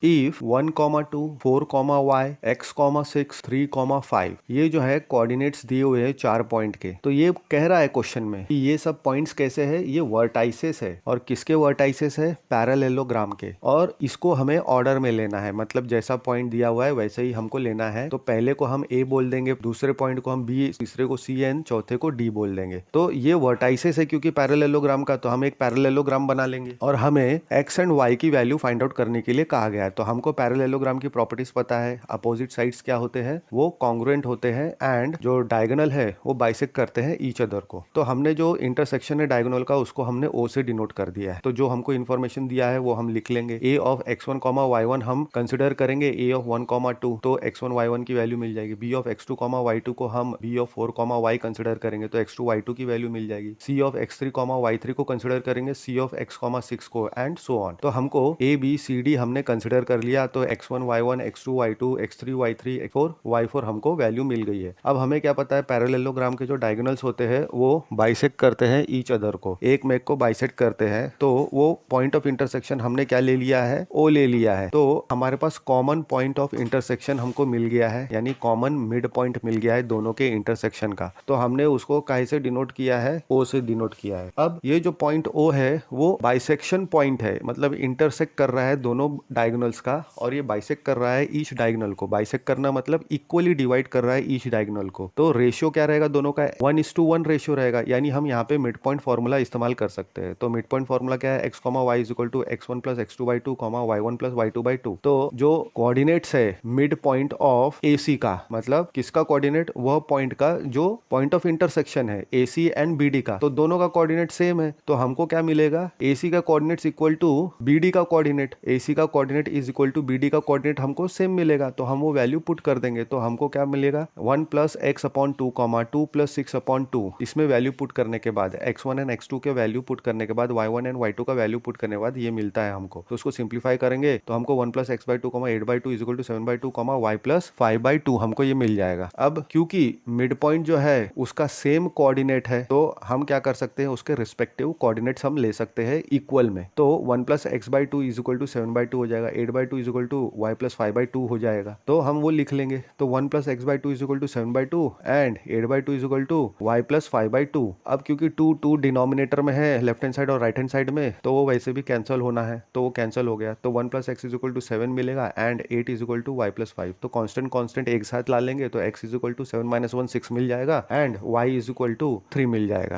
If 1,2 4,y x,6 3,5 ये जो है कोऑर्डिनेट्स दिए हुए हैं 4 पॉइंट के। तो ये कह रहा है क्वेश्चन में कि ये सब पॉइंट्स कैसे है, ये वर्टाइसेस है। और किसके वर्टाइसेस है? पैरेललोग्राम के। और इसको हमें ऑर्डर में लेना है, मतलब जैसा पॉइंट दिया हुआ है वैसे ही हमको लेना है। तो पहले को हम ए बोल देंगे, दूसरे पॉइंट को हम बी, तीसरे को सी एन, चौथे को डी बोल देंगे। तो ये वर्टाइसेस है क्योंकि पैरेललोग्राम का, तो हम एक पैरेललोग्राम बना लेंगे। और हमें एक्स एंड वाई की वैल्यू फाइंड आउट करने के लिए कहा गया है। तो हमको पैरेललोग्राम की प्रॉपर्टीज पता है, अपोजिट साइड्स क्या होते हैं, वो कॉन्ग्रुएंट होते हैं, एंड जो डायगोनल है वो बाइसेक्ट करते हैं ईच अदर को। तो हमने जो इंटरसेक्शन है डायगोनल का, उसको हमने ओ से डिनोट कर दिया है। तो जो हमको इन्फॉर्मेशन दिया है वो हम लिख लेंगे। ए ऑफ x1, y1 हम कंसिडर करेंगे ए ऑफ 1, 2, तो x1, y1 की वैल्यू मिल जाएगी। बी ऑफ x2, y2 को हम बी ऑफ 4, y कंसिडर करेंगे तो x2, y2 की वैल्यू मिल जाएगी। सी ऑफ x3, y3 को कंसिडर करेंगे, सी ऑफ x, 6 को, एंड सो ऑन। तो हमको ए बी सी डी हमने कंसिडर कर लिया, तो x1, y1, x2, y2, x3, y3, x4, y4 हमको वैल्यू मिल गई है। अब हमें क्या पता है, पैरेललोग्राम के जो डायगोनल्स होते हैं वो बाइसेक्ट करते हैं ईच अदर को, एक मेक को बाइसेक्ट करते हैं। तो वो पॉइंट ऑफ इंटरसेक्शन हमने क्या ले लिया है, ओ ले लिया है। तो हमारे पास कॉमन पॉइंट ऑफ इंटरसेक्शन हमको मिल गया है, यानी कॉमन मिड पॉइंट मिल गया है दोनों के इंटरसेक्शन का। तो हमने उसको काहे से डिनोट किया है, ओ से डिनोट किया है। अब ये जो पॉइंट ओ है वो बाइसेक्शन पॉइंट है, मतलब इंटरसेक्ट कर रहा है दोनों डायगोनल्स का, और ये बाइसेक्ट कर रहा है ईच डायगोनल को। बाइसेक्ट करना मतलब इक्वली डिवाइड कर रहा है ईच डायगोनल को। तो रेशियो क्या रहेगा दोनों का, 1:1 रेशियो रहेगा, यानी हम यहाँ पे मिड पॉइंट फॉर्मूला इस्तेमाल कर सकते हैं। तो मिड पॉइंट फॉर्मूला क्या है, x, y is equal to x1 plus x2/2, y1 plus y2/2। तो जो कोऑर्डिनेट्स है मिड पॉइंट ऑफ AC का, मतलब किसका कोऑर्डिनेट, वह पॉइंट का जो पॉइंट ऑफ इंटरसेक्शन है AC एंड BD का, तो दोनों का कोऑर्डिनेट सेम है। तो हमको क्या मिलेगा, AC का कोऑर्डिनेट इक्वल टू BD का कोऑर्डिनेट, AC का coordinate is equal to BD का कोऑर्डिनेट हमको सेम मिलेगा। तो हम वो वैल्यू पुट कर देंगे, तो हमको क्या मिलेगा, 1 प्लस x/2, 2 प्लस 6/2। इसमें वैल्यू पुट करने के बाद x1 एंड x2 के वैल्यू पुट करने के बाद y1 एंड y2 का वैल्यू पुट करने के बाद ये मिलता है हमको। तो उसको सिंप्लीफाई करेंगे तो हमको 1 plus x/2, 8/2 is equal to 7/2, y plus 5/2 हमको ये मिल जाएगा। अब क्योंकि मिड पॉइंट जो है उसका सेम कोऑर्डिनेट है, तो हम क्या कर सकते हैं, उसके रिस्पेक्टिव कोऑर्डिनेट्स हम ले सकते हैं इक्वल में। तो 1 plus x/2 is equal to 7/2 हो जाएगा, 8/2 is equal to y plus 5/2 हो जाएगा। तो हम वो लिख लेंगे। तो 1 plus x/2 is equal to 7/2 and 8/2 is equal to y plus 5/2। अब क्योंकि 2 डिनोमिनेटर में है, लेफ्ट हैंड साइड और राइट हैंड साइड में, तो वो वैसे भी कैंसिल होना है, तो वो कैंसिल हो गया। तो 1 plus x is equal to 7 मिलेगा and 8 is equal to y plus 5। तो कांस्टेंट एक साथ ला लेंगे, तो x इज इक्वल टू 7 - 1 6 मिल जाएगा and y is equal to 3 मिल जाएगा।